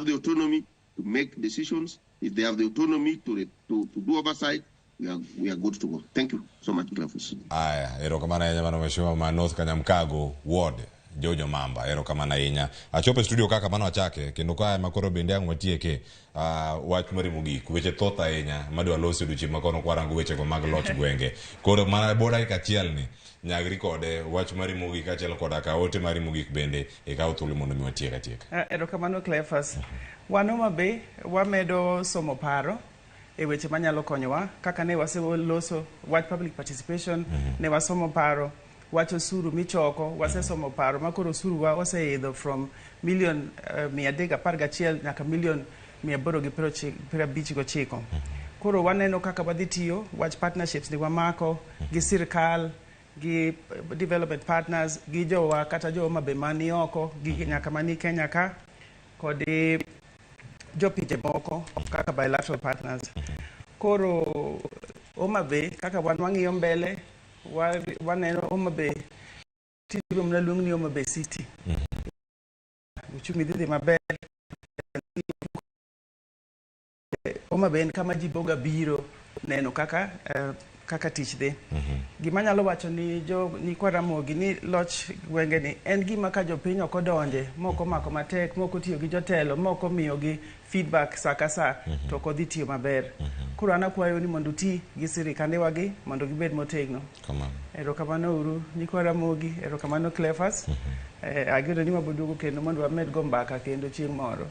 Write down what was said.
the autonomy to make decisions, if they have the autonomy to do oversight, we are good to go. Thank you so much, Cleophas. Aya, erokamano ahinya mano mheshimiwa ma North Kanyamkago Ward Jojo Mamba, erokamano ahinya. Achopo studio kaka mano achake kendo ka makoro bende ang watieke wach mari mogik weche thoth ahinya madwa loso duchi makono kwarango weche go mag loch gwenge. Koro mana boda kachiel ni nyagri kode wach mari mogik achiel koda ka ote mari mogik bende e ka othuli mondo mi watieka tieka. Erokamano Cleophas. Wanoma be wamedo somo paro e weche manyalo konyowa kaka ne waseloso wach public participation ne wasomo paro wach osuru michoko wasesomo paro makoro osuru wa oseidho from million 311 nyaka million 859. Koro waneno kaka wadhi tiyo wach partnerships ni wamako gi sirkal gi development partners gi jowa kata jowa be mani oko gi nyaka mani Kenya ka kod jopiny moko kaka bilateral partners. Koro Omabe kaka wang'iyo mbele waneno Omabe tiro mna luong ni Omabe City. Uchumi dhi maber. Omabe en kama ji boga biro neno kaka tich dhi. Gima nyalo wacho ni kwa Ramogi ni loch gwenge ni en gima ka jopiny ok odonje moko mako matek moko tiyo gi jotelo moko miyo gi feedback sakasa to kodhi tiyo maber. Koro an akwayo ni mondo uti gi sirikande wagi mondo gibed motegno. Erokamano uru ni kwa Ramogi, erokamano Cleophas. Ageno ni maboduogo kendo mondo wamed go mbaka kendo chieng' moro.